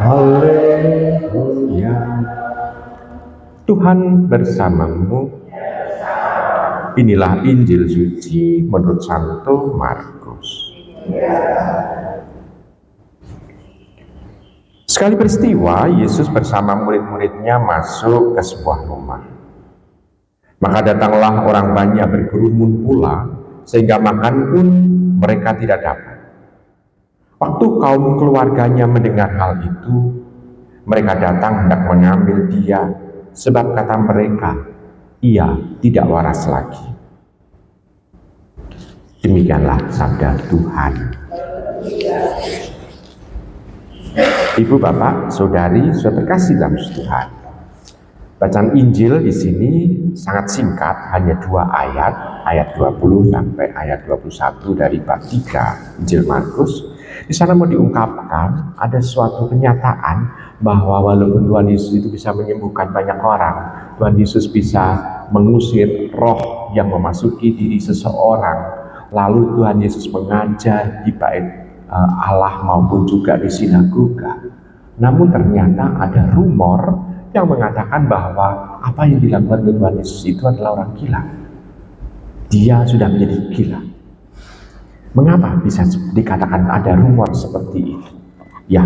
Haleluya. Tuhan bersamamu. Inilah Injil suci menurut Santo Markus. Sekali peristiwa, Yesus bersama murid-muridnya masuk ke sebuah rumah. Maka datanglah orang banyak berkerumun pula, sehingga makan pun mereka tidak dapat. Waktu kaum keluarganya mendengar hal itu, mereka datang hendak mengambil dia, sebab kata mereka, ia tidak waras lagi. Demikianlah sabda Tuhan. Ibu, Bapak, Saudari, saudara terkasih dalam Tuhan. Bacaan Injil di sini sangat singkat, hanya 2 ayat, ayat 20 sampai ayat 21 dari bab 3 Injil Markus. Di sana mau diungkapkan ada suatu kenyataan bahwa walaupun Tuhan Yesus itu bisa menyembuhkan banyak orang, Tuhan Yesus bisa mengusir roh yang memasuki diri seseorang, lalu Tuhan Yesus mengajar di bait Allah maupun juga di sinagoga. Namun ternyata ada rumor yang mengatakan bahwa apa yang dilakukan oleh Tuhan Yesus itu adalah orang gila. Dia sudah menjadi gila. Mengapa bisa dikatakan ada rumor seperti itu? Ya,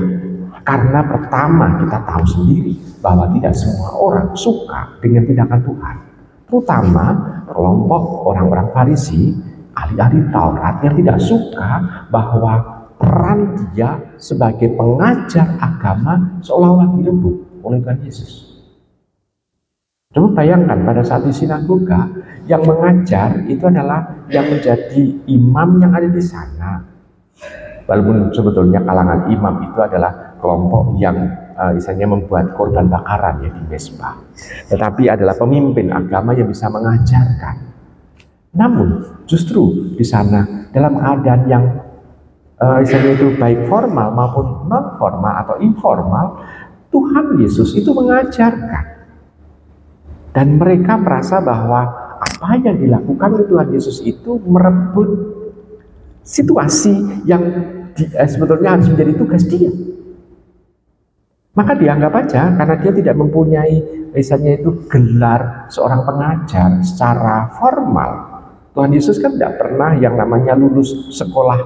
karena pertama kita tahu sendiri bahwa tidak semua orang suka dengan tindakan Tuhan. Terutama kelompok orang-orang Farisi, ahli-ahli Taurat yang tidak suka bahwa peran dia sebagai pengajar agama seolah-olah direbut oleh Tuhan Yesus. Coba bayangkan pada saat di sinagoga, yang mengajar itu adalah yang menjadi imam yang ada di sana. Walaupun sebetulnya kalangan imam itu adalah kelompok yang misalnya membuat korban bakaran ya di mezbah. Tetapi adalah pemimpin agama yang bisa mengajarkan. Namun justru di sana dalam keadaan yang misalnya itu baik formal maupun non formal atau informal, Tuhan Yesus itu mengajarkan. Dan mereka merasa bahwa apa yang dilakukan oleh Tuhan Yesus itu merebut situasi yang sebetulnya harus menjadi tugas dia. Maka dianggap aja karena dia tidak mempunyai misalnya itu gelar seorang pengajar secara formal. Tuhan Yesus kan tidak pernah yang namanya lulus sekolah,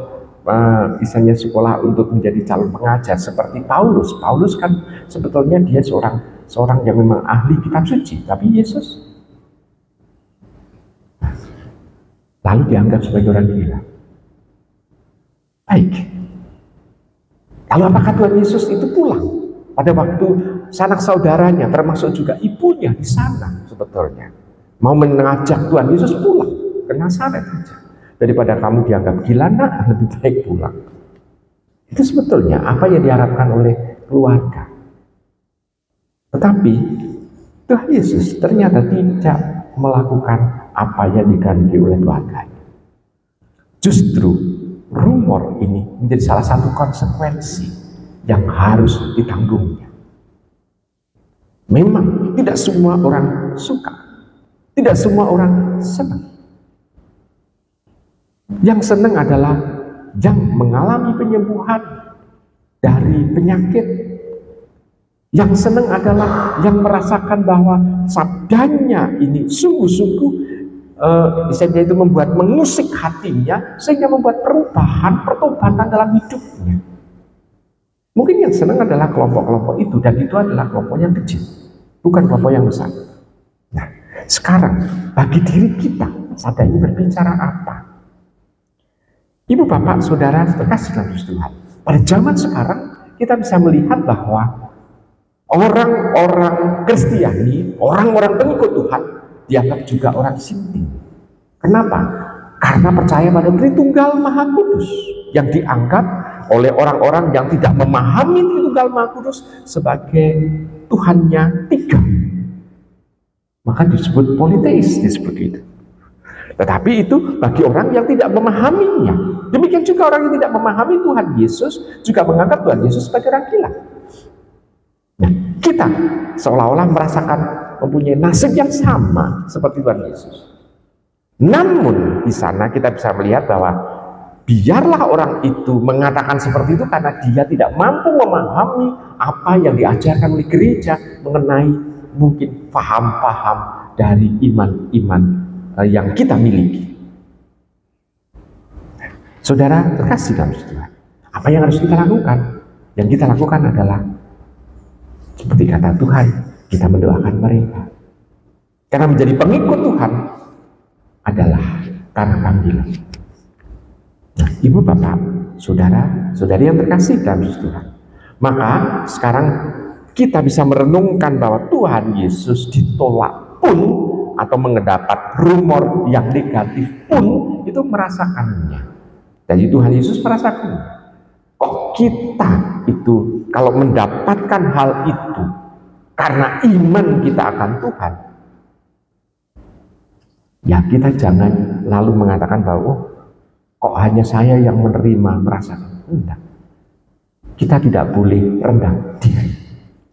misalnya sekolah untuk menjadi calon pengajar seperti Paulus. Paulus kan sebetulnya dia seorang yang memang ahli kitab suci, tapi Yesus lalu dianggap sebagai orang gila. Baik. Lalu apakah Tuhan Yesus itu pulang pada waktu sanak saudaranya, termasuk juga ibunya di sana sebetulnya mau mengajak Tuhan Yesus pulang ke Nazaret saja. Daripada kamu dianggap gila, nah lebih baik pulang. Itu sebetulnya apa yang diharapkan oleh keluarga. Tetapi Tuhan Yesus ternyata tidak melakukan apa yang dikehendaki oleh keluarganya. Justru rumor ini menjadi salah satu konsekuensi yang harus ditanggungnya. Memang tidak semua orang suka, tidak semua orang senang. Yang senang adalah yang mengalami penyembuhan dari penyakit. Yang senang adalah yang merasakan bahwa sabdanya ini sungguh-sungguh misalnya itu membuat mengusik hatinya sehingga membuat perubahan, pertobatan dalam hidupnya. Mungkin yang senang adalah kelompok-kelompok itu, dan itu adalah kelompok yang kecil, bukan kelompok yang besar. Nah, sekarang bagi diri kita sabda ini berbicara apa? Ibu, Bapak, Saudara terkasih dalam Tuhan, pada zaman sekarang kita bisa melihat bahwa orang-orang Kristiani, orang-orang pengikut Tuhan dianggap juga orang sinting. Kenapa? Karena percaya pada Tritunggal Maha Kudus yang dianggap oleh orang-orang yang tidak memahami Tritunggal Maha Kudus sebagai Tuhannya tiga. Maka disebut politeis, disebut itu. Tetapi itu bagi orang yang tidak memahaminya. Demikian juga orang yang tidak memahami Tuhan Yesus juga menganggap Tuhan Yesus sebagai orang gila. Nah, kita seolah-olah merasakan mempunyai nasib yang sama seperti Tuhan Yesus. Namun di sana kita bisa melihat bahwa biarlah orang itu mengatakan seperti itu karena dia tidak mampu memahami apa yang diajarkan oleh gereja mengenai mungkin paham-paham dari iman-iman yang kita miliki. Saudara terkasih dalam Tuhan, apa yang harus kita lakukan? Yang kita lakukan adalah seperti kata Tuhan, kita mendoakan mereka. Karena menjadi pengikut Tuhan adalah karena panggilan. Nah, ibu bapak, saudara, saudari yang terkasih dalam Tuhan, maka sekarang kita bisa merenungkan bahwa Tuhan Yesus ditolak pun atau mendapat rumor yang negatif pun itu merasakannya. Jadi Tuhan Yesus merasakannya. Kok kita itu kalau mendapatkan hal itu karena iman kita akan Tuhan, ya kita jangan lalu mengatakan bahwa kok hanya saya yang menerima, merasakan. Enggak. Kita tidak boleh rendah diri.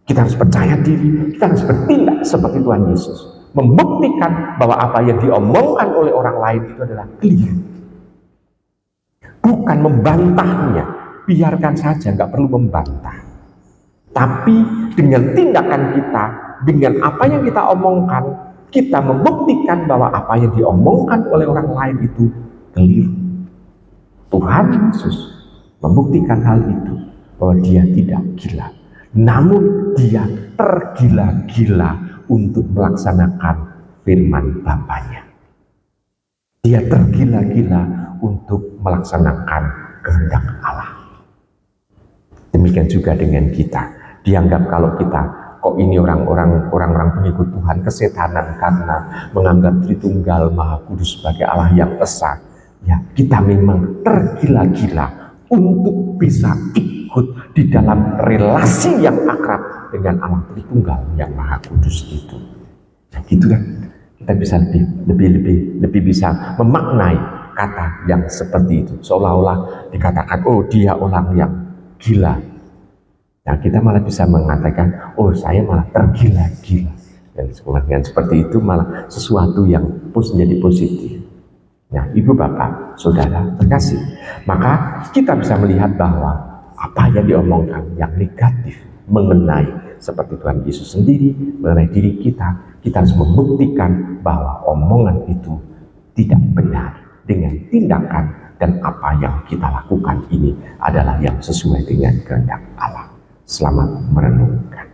Kita harus percaya diri, kita harus bertindak seperti Tuhan Yesus. Membuktikan bahwa apa yang diomongkan oleh orang lain itu adalah keliru. Bukan membantahnya, biarkan saja, nggak perlu membantah. Tapi dengan tindakan kita, dengan apa yang kita omongkan, kita membuktikan bahwa apa yang diomongkan oleh orang lain itu keliru. Tuhan Yesus membuktikan hal itu, bahwa dia tidak gila, namun dia tergila-gila untuk melaksanakan firman Bapaknya. Dia tergila-gila untuk melaksanakan kehendak Allah. Demikian juga dengan kita. Dianggap kalau kita, kok ini orang-orang pengikut Tuhan kesetanan karena menganggap Tritunggal Maha Kudus sebagai Allah yang esa. Ya, kita memang tergila-gila untuk bisa ikut di dalam relasi yang akrab dengan Allah Tritunggal yang Maha Kudus itu. Nah, gitu kan, kita bisa lebih bisa memaknai kata yang seperti itu, seolah-olah dikatakan, oh dia orang yang gila. Nah, kita malah bisa mengatakan, oh saya malah tergila-gila. Dan dengan seperti itu malah sesuatu yang menjadi positif. Nah, ibu bapak, saudara terkasih, maka kita bisa melihat bahwa apa yang diomongkan yang negatif mengenai seperti Tuhan Yesus sendiri, mengenai diri kita harus membuktikan bahwa omongan itu tidak benar dengan tindakan, dan apa yang kita lakukan ini adalah yang sesuai dengan kehendak Allah. Selamat merenungkan.